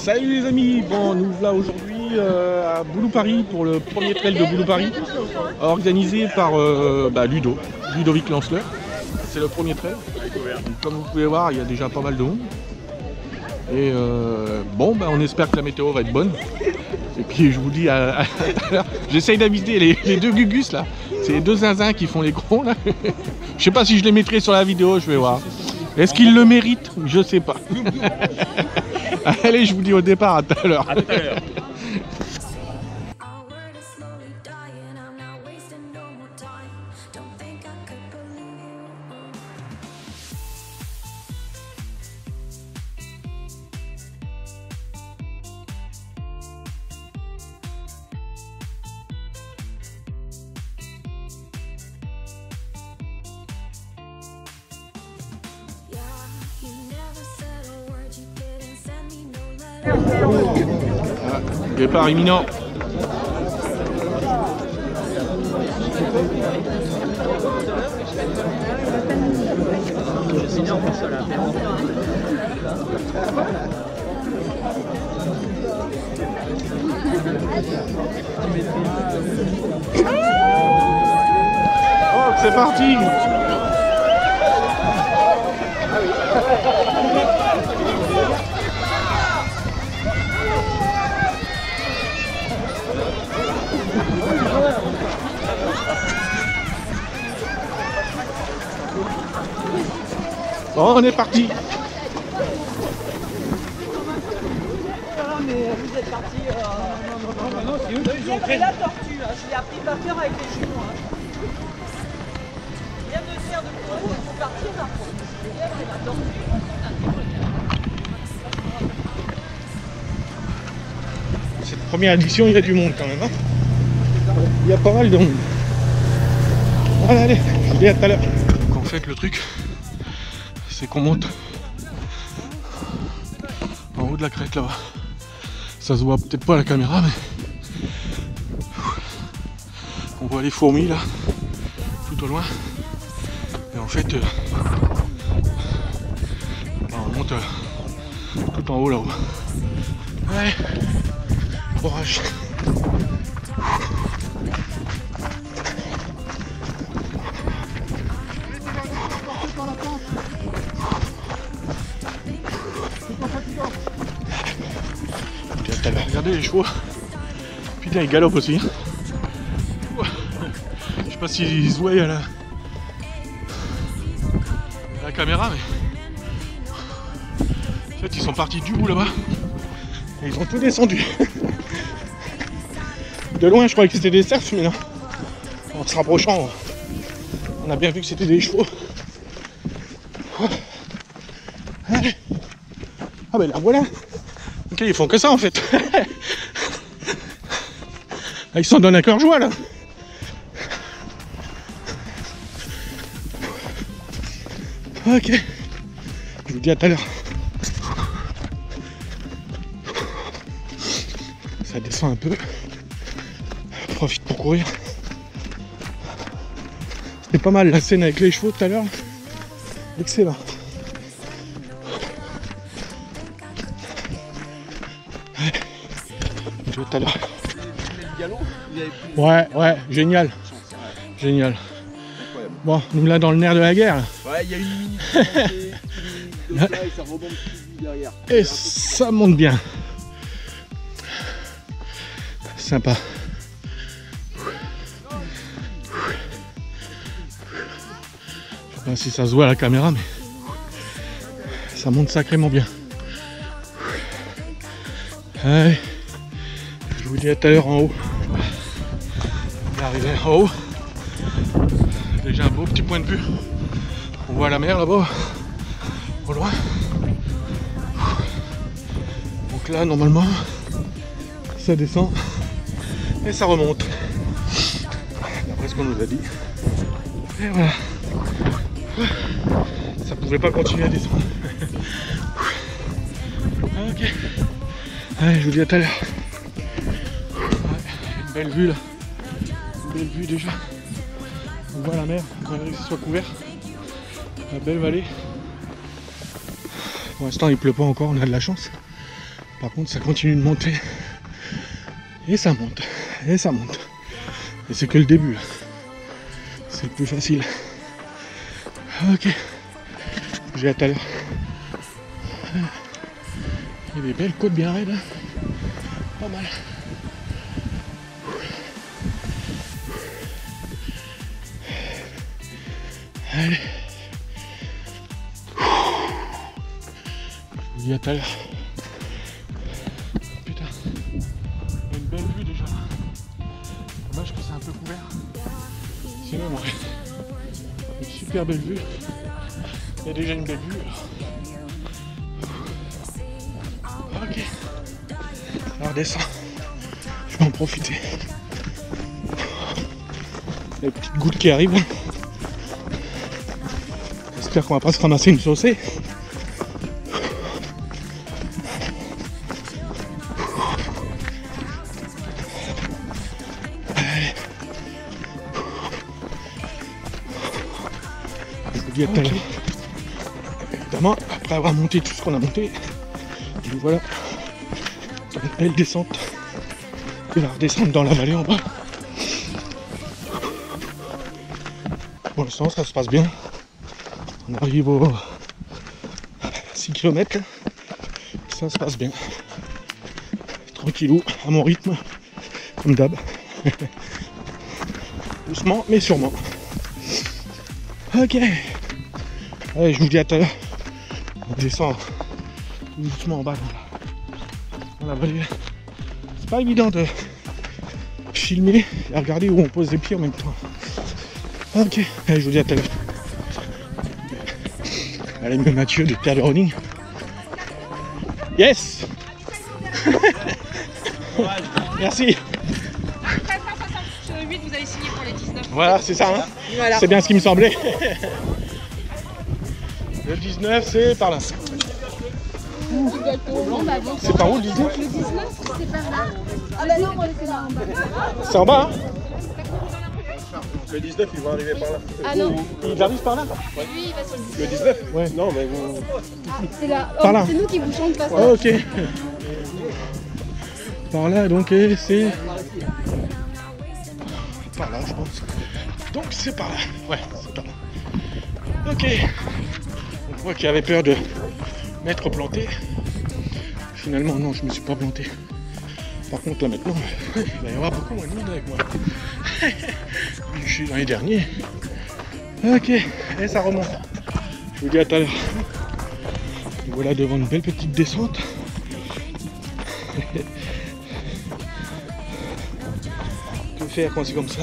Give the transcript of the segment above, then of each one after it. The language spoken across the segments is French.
Salut les amis, bon nous voilà aujourd'hui à Boulou-Paris pour le premier trail de Boulou-Paris organisé par Ludovic Lanceleur. C'est le premier trail. Comme vous pouvez voir, il y a déjà pas mal de monde. Et on espère que la météo va être bonne. Et puis je vous dis à l'heure, j'essaye d'aviser les deux gugus là. C'est les deux zinzins qui font les gros là. Je sais pas si je les mettrai sur la vidéo, je vais voir. Est-ce qu'ils le méritent? Je sais pas. Allez, je vous dis au départ, à tout à l'heure. Départ imminent. Oh, c'est parti. Bon, on est parti. Mais vous êtes parti. Non, c'est eux qui ont créé la tortue. Je l'ai appris par cœur avec les genoux. Il y a deux serres de taureau, ils sont partis par contre. La tortue. Cette première édition, il y a du monde quand même. Hein, il y a pas mal de monde. Allez, je vous dis à tout à l'heure. Donc en fait, le truc, c'est qu'on monte en haut de la crête là-bas. Ça se voit peut-être pas à la caméra, mais on voit les fourmis là, tout au loin. Et en fait, on monte tout en haut là-haut. Allez, courage. Regardez les chevaux. Putain, ils galopent aussi. Je sais pas s'ils se voient à la caméra, mais en fait ils sont partis du bout là-bas et ils ont tout descendu. De loin je croyais que c'était des cerfs, mais non. En se rapprochant, on a bien vu que c'était des chevaux. Allez. Ah ben la voilà. Ok, ils font que ça en fait. Ils s'en donnent à cœur joie là. Ok. Je vous dis à tout à l'heure. Ça descend un peu. Profite pour courir. C'était pas mal la scène avec les chevaux tout à l'heure. Excellent. Je vais tout à l'heure. Ouais, génial. Génial. Bon, nous là dans le nerf de la guerre. Là. Ouais, il y a une minute. Et ça rebondit derrière. Et ça monte bien. Sympa. Je sais pas si ça se voit à la caméra, mais ça monte sacrément bien. Allez. Je vous dis à tout à l'heure en haut. On est arrivé en haut. Déjà un beau petit point de vue. On voit la mer là-bas, au loin. Donc là, normalement, ça descend et ça remonte. D'après ce qu'on nous a dit. Et voilà. Ça pouvait pas continuer à descendre. Ok. Allez, je vous dis à tout à l'heure. Une belle vue là. Une belle vue déjà. On voit la mer, malgré que ce soit couvert. La belle vallée. Pour l'instant il pleut pas encore, on a de la chance. Par contre, ça continue de monter. Et ça monte. Et ça monte. Et c'est que le début. C'est le plus facile. Ok. J'ai hâte à l'heure. Il y a des belles côtes bien raides. Pas mal. Allez. Je vous dis à tout à l'heure. Putain. Il y a une belle vue déjà. Dommage que c'est un peu couvert. Sinon, ouais. Une super belle vue. Il y a déjà une belle vue. Ok. Ça redescend. Je vais en profiter. Les petites gouttes qui arrivent. J'espère qu'on va pas se ramasser une saucée. Allez. Je vous dis à tout à l'heure. Évidemment, après avoir monté tout ce qu'on a monté, nous voilà dans une belle descente. Et la redescendre dans la vallée en bas. Pour l'instant, ça se passe bien. On arrive aux 6 km. Ça se passe bien. Tranquillou, à mon rythme, comme d'hab. Doucement, mais sûrement. Ok. Allez, je vous dis à tout à l'heure. On descend tout doucement en bas dans la vallée. C'est pas évident de filmer et regarder où on pose les pieds en même temps. Ok, allez, je vous dis à tout à l'heure. Allez, me Mathieu de Pierre de Running. Yes. Merci. Sur le 8, vous avez signé pour les 19. Voilà, c'est ça, hein. Voilà. C'est bien ce qui me semblait. Le 19, c'est par là. C'est par où le 19 ? Le 19, c'est par là. Ah bah non, on était là en bas. C'est en bas, hein. Le 19, ils vont arriver par là. Ah non, Il arrive par là ? lui, il va sur le 19. Le 19 Ouais. Non, mais vous... C'est là. Par là. C'est nous qui bouchons de passage. Ok. Par là, donc, et c'est... Par là, je pense. Donc, c'est par là. Ouais, c'est par là. Ok. Donc, moi qui avais peur de m'être planté, finalement, non, je me suis pas planté. Par contre, là, maintenant, il va y avoir beaucoup moins de monde avec moi. Je suis dans les derniers. Ok, et ça remonte. Je vous dis à tout à l'heure. Nous voilà devant une belle petite descente. Que faire quand c'est comme ça?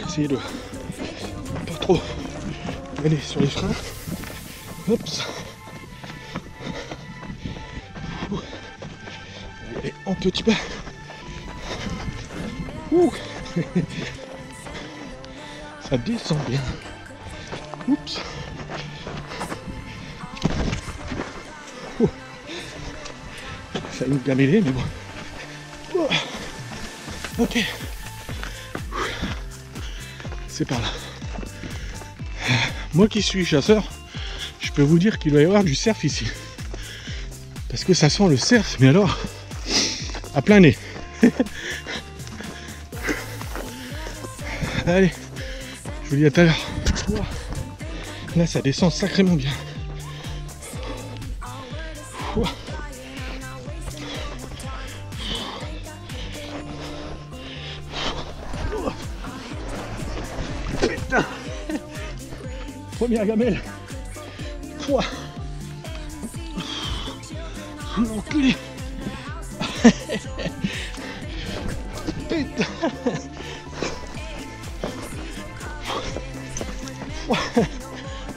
Essayer de pas trop aller sur les freins. Hop. Et en petit pas. Ouh. Ça descend bien. Oups. Ouh. Ça nous a mêlé, mais bon. Ouh. Ok. C'est par là. Moi qui suis chasseur, je peux vous dire qu'il doit y avoir du cerf ici. Parce que ça sent le cerf, mais alors, à plein nez. Allez, je vous dis à tout à l'heure. Là, ça descend sacrément bien. Putain. Première gamelle. Pouah. L'enculé. Putain.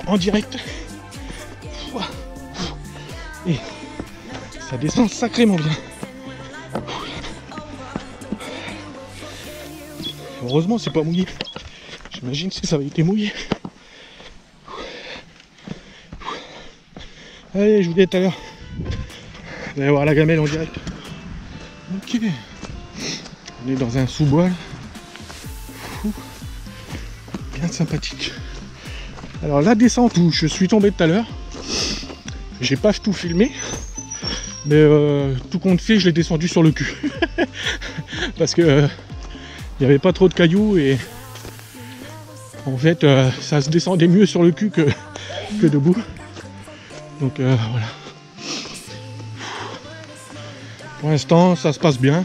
En direct. Et ça descend sacrément bien. Heureusement c'est pas mouillé. J'imagine si ça avait été mouillé. Allez, je vous dis à tout à l'heure. Vous allez voir la gamelle en direct. Ok. On est dans un sous-bois. Bien sympathique. Alors la descente où je suis tombé tout à l'heure, j'ai pas tout filmé, Mais tout compte fait, je l'ai descendu sur le cul. Parce que il n'y avait pas trop de cailloux et en fait ça se descendait mieux sur le cul que debout. Donc voilà. Pour l'instant ça se passe bien.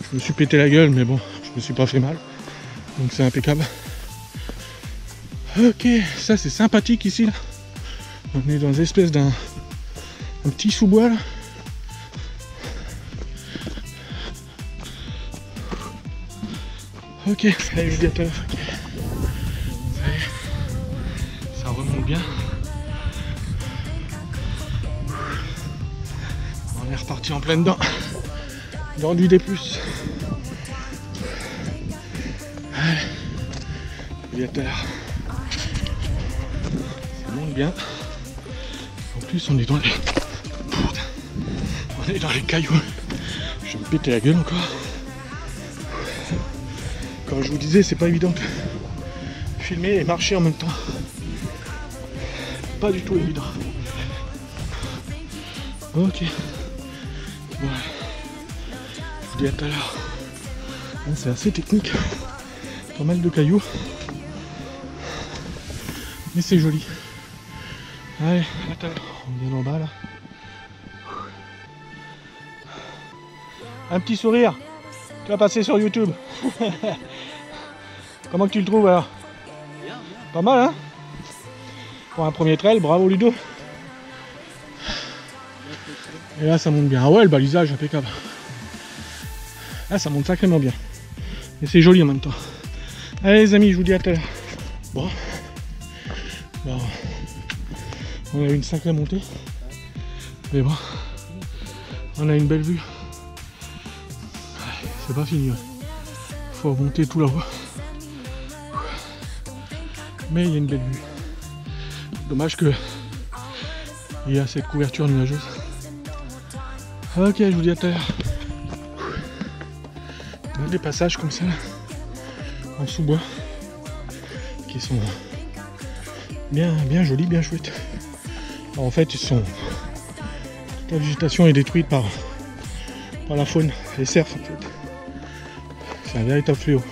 Je me suis pété la gueule mais bon, je me suis pas fait mal. Donc c'est impeccable. Ok, ça c'est sympathique ici là. On est dans une espèce d'un petit sous-bois là. Ok, allez, je dis à tout à l'heure. Ça remonte bien. On est reparti en plein dedans. Dans du D+. Allez, je dis à tout à l'heure. Ça monte bien. En plus, on est dans les... Putain. On est dans les cailloux. Je vais me péter la gueule encore. Comme je vous disais, c'est pas évident de filmer et marcher en même temps. Pas du tout évident. Ok. Voilà. Je vous dis à tout à l'heure. C'est assez technique. Pas mal de cailloux. Mais c'est joli. Allez, à tout à l'heure. On vient en bas là. Un petit sourire. Tu vas passer sur YouTube. Comment tu le trouves alors? Bien. Pas mal hein? Pour un premier trail, bravo Ludo. Et là ça monte bien. Ah ouais, le balisage impeccable. Là ça monte sacrément bien. Et c'est joli en même temps. Allez les amis, je vous dis à tout à l'heure. Bon. On a eu une sacrée montée. Mais bon. On a une belle vue. C'est pas fini. Faut monter tout là-haut. Mais il y a une belle vue. Dommage que il y a cette couverture nuageuse. Ok, je vous dis à tout à l'heure. On a des passages comme ça là, en sous-bois qui sont bien jolis, bien chouettes. Alors, en fait, ils sont... toute la végétation est détruite par la faune, les cerfs en fait. C'est un véritable fléau.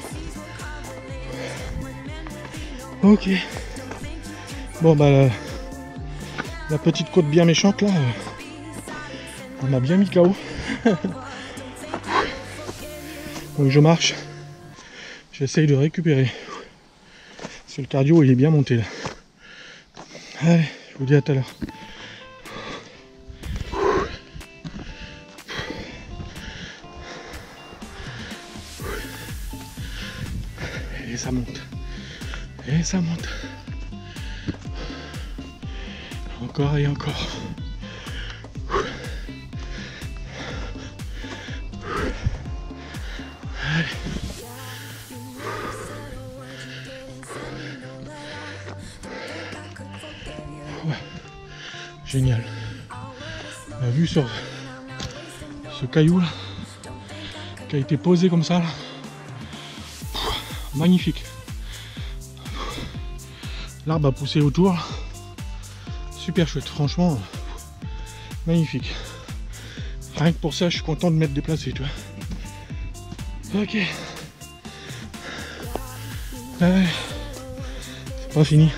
Ok. Bon bah la petite côte bien méchante là, on m'a bien mis KO. Donc je marche. J'essaye de récupérer. Parce que le cardio il est bien monté là. Allez, je vous dis à tout à l'heure. Et ça monte. Et ça monte. Encore et encore. Allez. Ouais. Génial. La vue sur ce caillou là, qui a été posé comme ça là. Magnifique. L'arbre a poussé autour là. Super chouette, franchement magnifique. Rien que pour ça je suis content de m'être déplacé, tu vois. Ok. Allez. C'est pas fini.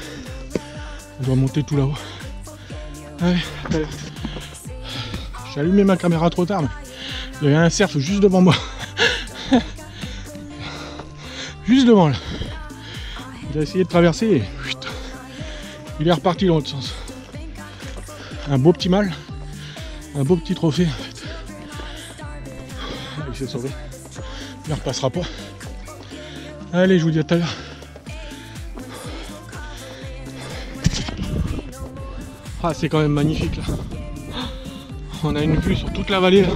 On doit monter tout là-haut. Allez, allez. J'ai allumé ma caméra trop tard, mais il y avait un cerf juste devant moi. Juste devant là. Il a essayé de traverser et putain, il est reparti dans l'autre sens. Un beau petit mâle, un beau petit trophée en fait. Il s'est sauvé. Il ne repassera pas. Allez, je vous dis à tout à l'heure. Ah, c'est quand même magnifique là. On a une vue sur toute la vallée là.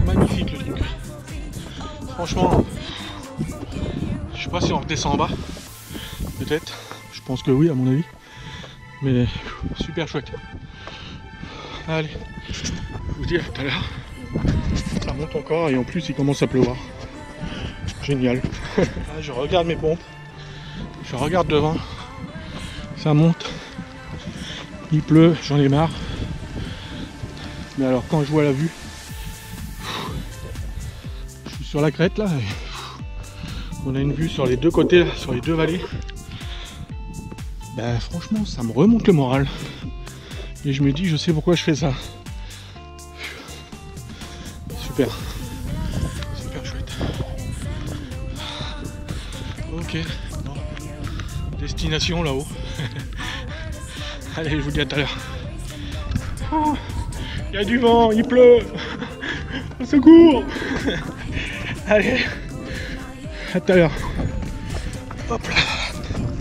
Magnifique le truc. Franchement, je sais pas si on redescend en bas. Peut-être. Je pense que oui à mon avis. Mais super chouette. Allez, je vous dis à tout à l'heure. Ça monte encore et en plus il commence à pleuvoir. Génial. Je regarde mes pompes. Je regarde devant. Ça monte. Il pleut, j'en ai marre. Mais alors quand je vois la vue, je suis sur la crête là, et on a une vue sur les deux côtés, là, sur les deux vallées. Ben franchement ça me remonte le moral. Et je me dis je sais pourquoi je fais ça. Super. Super chouette. Ok. Bon. Destination là-haut. Allez, je vous dis à tout à l'heure. Il y a du vent, il pleut. Au secours. Allez. À tout à l'heure. Hop là.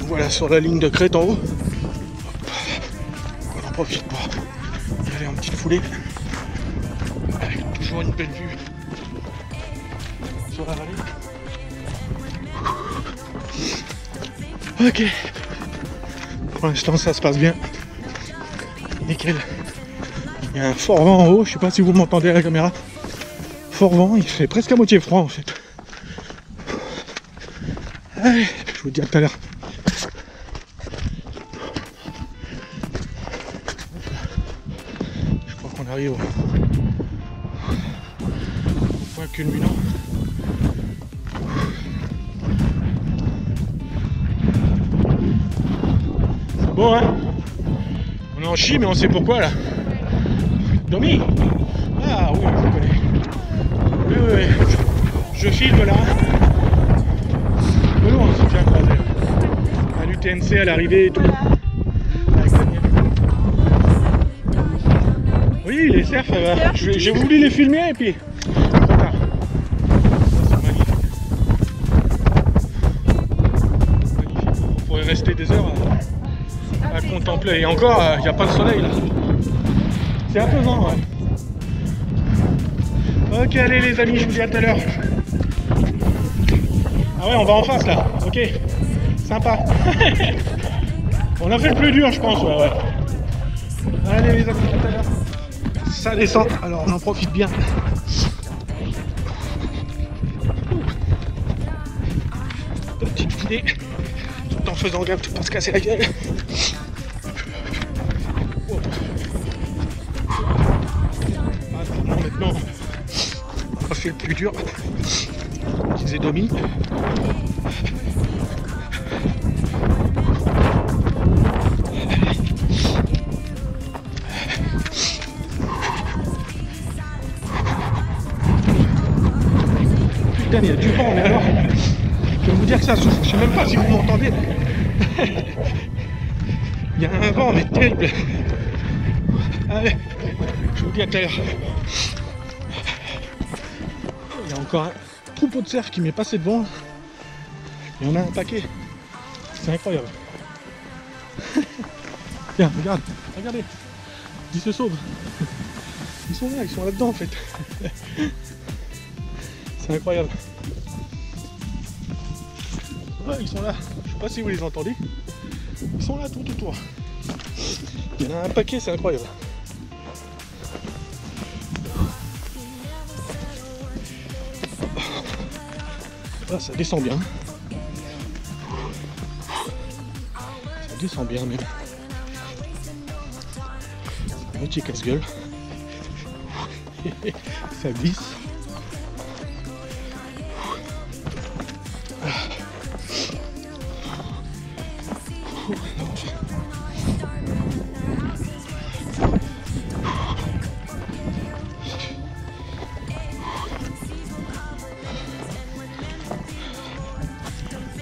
Voilà sur la ligne de crête en haut. Hop. On en profite pour y aller en petite foulée. Avec toujours une belle vue sur la vallée. Ok. Pour l'instant ça se passe bien. Nickel. Il y a un fort vent en haut, je sais pas si vous m'entendez à la caméra. Fort vent, il fait presque à moitié froid en fait. Allez, je vous dis à tout à l'heure. Je crois qu'on arrive au point culminant. C'est beau hein? On est en Chine mais on sait pourquoi là. Domi? Ah oui, je connais. Oui, oui, oui. Je filme là. Mais non, on s'est bien croisé. À l'UTNC, à l'arrivée et tout. Avec Daniel. Oui, les cerfs, j'ai voulu les filmer et puis. Trop tard. C'est magnifique. Magnifique. On pourrait rester des heures à contempler. Et encore, il n'y a pas de soleil là. C'est apaisant, ouais. Ok, allez les amis, je vous dis à tout à l'heure. Ah ouais, on va en face là. Ok, sympa. On a fait le plus dur, je pense, ouais. Allez les amis, à tout à l'heure. Ça descend, alors on en profite bien. Petite foulée, tout en faisant gaffe de ne pas se casser la gueule. Maintenant, on a fait le plus dur, disait Domi. Putain, il y a du vent, mais alors, je vais vous dire que ça souffle, je sais même pas si vous m'entendez. Il y a un vent, mais terrible. Allez, je vous dis à tout à l'heure. Il y a encore un troupeau de cerfs qui m'est passé devant. Il y en a un paquet. C'est incroyable. Tiens, regarde, regardez. Ils se sauvent. Ils sont là-dedans en fait. C'est incroyable. Ouais, ils sont là. Je sais pas si vous les entendez. Ils sont là tout autour. Il y en a un paquet, c'est incroyable. Ah, ça descend bien. Ça descend bien même. Un petit casse-gueule. Ça glisse.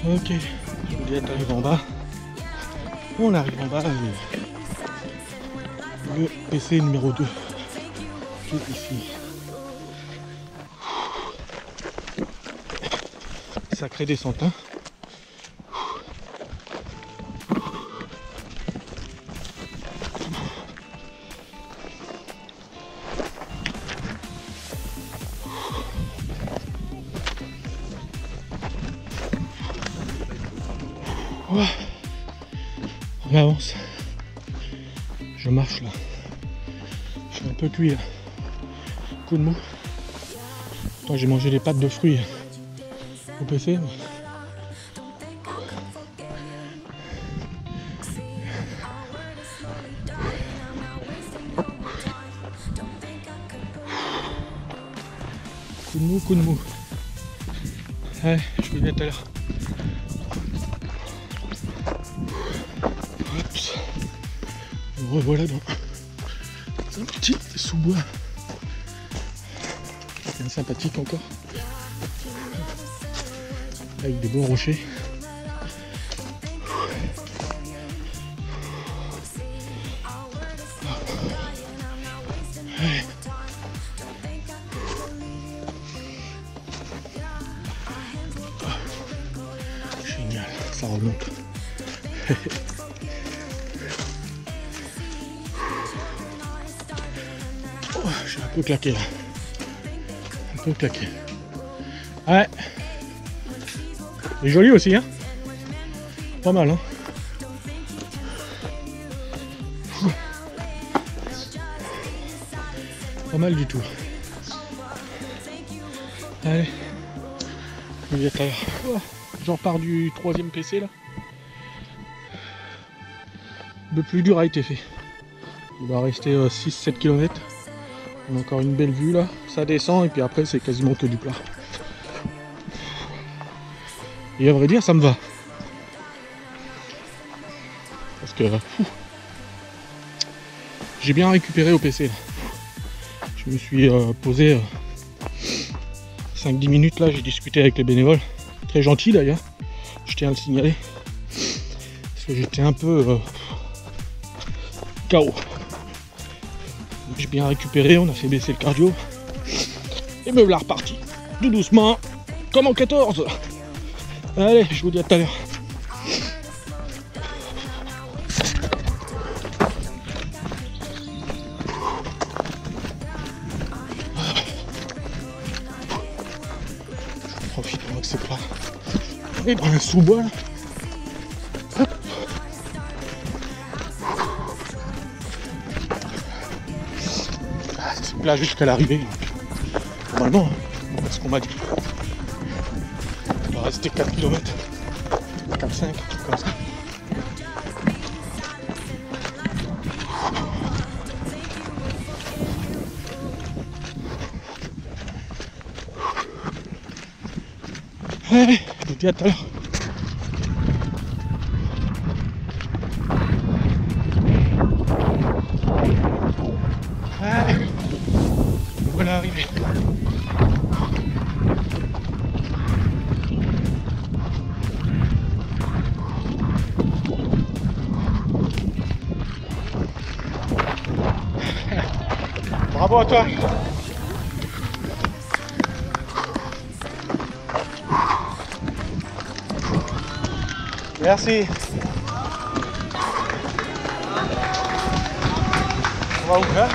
Ok, je vous dis on arrive en bas. On arrive en bas. Le PC numéro 2 qui est ici. Sacré descente, hein. Ouais. On avance. Je marche là. Je suis un peu cuit là. Coup de mou. Pourtant j'ai mangé les pâtes de fruits au PC. Mais... coup de mou. Ouais, je vous dis à tout à l'heure. Me revoilà dans un petit sous-bois. Bien sympathique encore. Avec des beaux rochers. Ouais. Génial, ça remonte. Oh, je suis un peu claqué là. Un peu claqué. Ouais. Il est joli aussi, hein. Pas mal, hein. Pas mal du tout. Allez. Je vous dis à tout à l'heure. J'en repars du 3e PC là. Le plus dur a été fait. Il va rester 6-7 km. On a encore une belle vue là. Ça descend et puis après c'est quasiment que du plat. Et à vrai dire ça me va. Parce que j'ai bien récupéré au PC là. Je me suis posé 5-10 minutes là, j'ai discuté avec les bénévoles. Très gentil d'ailleurs, je tiens à le signaler. Parce que j'étais un peu KO. J'ai bien récupéré, on a fait baisser le cardio. Et me voilà reparti. Tout doucement, comme en 14. Allez, je vous dis à tout à l'heure. Je profite pendant que c'est plat. On est dans un sous-bois là. Hop. Ah, c'est plat jusqu'à l'arrivée. Normalement, c'est ce qu'on m'a dit. Il va rester 4 km. 4-5, comme ça. Allez, je vous dis à tout à l'heure. Allez, voilà arrivé. Bravo à toi. Merci. On va où là?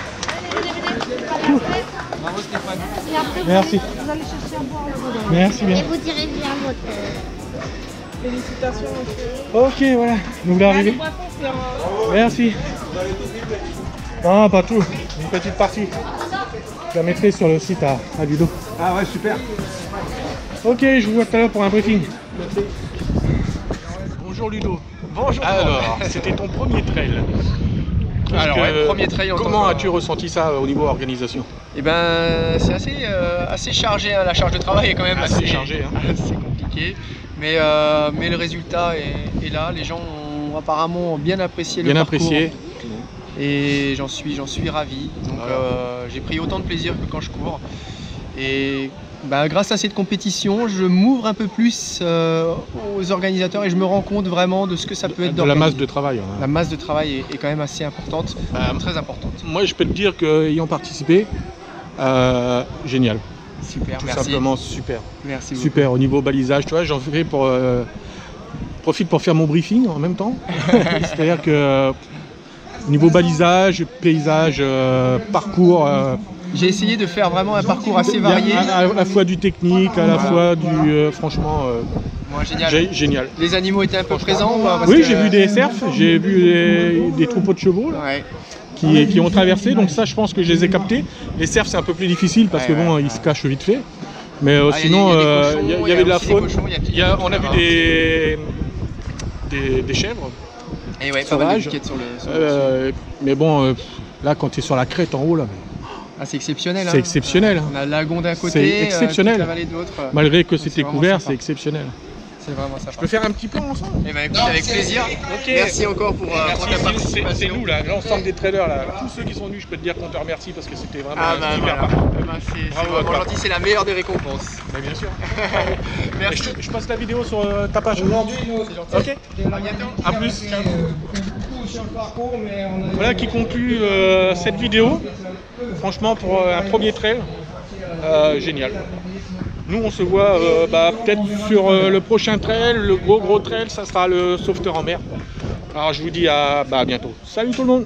Bravo Stéphane. Et après, Merci. vous allez chercher à boire là-bas. Merci bien. Et vous direz bien votre... Félicitations, monsieur. Ok, voilà, nous voilà arrivés. Merci. Non, pas tout. Une petite partie. Je la mettrai sur le site à Ludo. Ah ouais, super. Ok, je vous vois tout à l'heure pour un briefing. Bonjour Ludo. Bonjour. Alors, c'était ton premier trail. Alors, ouais, premier trail en tant comment que- as-tu ressenti ça au niveau organisation? Eh ben, c'est assez chargé, hein. La charge de travail est quand même Assez chargé, hein. assez compliqué. Mais le résultat est là. Les gens ont apparemment bien apprécié le Bien parcours. apprécié. Et j'en suis ravi. Donc Voilà. j'ai pris autant de plaisir que quand je cours. Et bah, grâce à cette compétition, je m'ouvre un peu plus aux organisateurs et je me rends compte vraiment de ce que ça peut être De la masse d'organiser. de travail. Hein. La masse de travail est quand même assez importante, Bah, très importante. Moi, je peux te dire qu'ayant participé, génial. Super, Tout merci. simplement super. Merci beaucoup. Super, au niveau balisage, tu vois, j'en fais pour... profite pour faire mon briefing en même temps. C'est-à-dire que au niveau balisage, paysage, parcours, J'ai essayé de faire vraiment un parcours assez il y a varié. à la fois du technique, à la fois du... franchement, Moi, génial. génial. Les animaux étaient un peu présents. Parce Oui, que- j'ai vu des cerfs, j'ai vu des troupeaux de chevaux là, Ouais. qui ont traversé, donc ça je pense que je les ai captés. Les cerfs c'est un peu plus difficile parce que Ouais, bon, ouais, ils ouais. se cachent vite fait. Mais Ah, sinon, il il y avait de la aussi des faune. cochons, il y a tout. On a vu des chèvres. Et ouais, pas mal de sauvages. piquettes sur le. Mais bon, là quand tu es sur la crête en haut, là, Ah, c'est exceptionnel. C'est exceptionnel. On a le lagon d'un côté, C'est exceptionnel. toute la vallée de l'autre. Malgré que C'est c'était vraiment couvert, sympa. c'est exceptionnel. C'est vraiment sympa. Je peux faire un petit plan ensemble? Eh ben, écoute, avec plaisir. Ok. Merci encore pour ta C'est participation. nous là, l'ensemble des traders là. Tous ceux qui sont venus, je peux te dire qu'on te remercie parce que c'était vraiment Ah bah super. voilà. Eh ben, c'est Bravo à vraiment toi. gentil, c'est la meilleure des récompenses. Bah, bien sûr. Merci. Je passe la vidéo sur ta page. Aujourd'hui, Ok. à bientôt. À plus. Beaucoup sur le parcours, mais on a... Voilà qui conclut cette vidéo. Franchement, pour un premier trail, génial. Nous, on se voit peut-être sur le prochain trail, le gros trail, ça sera le sauveteur en mer. Alors, je vous dis à bientôt. Salut tout le monde!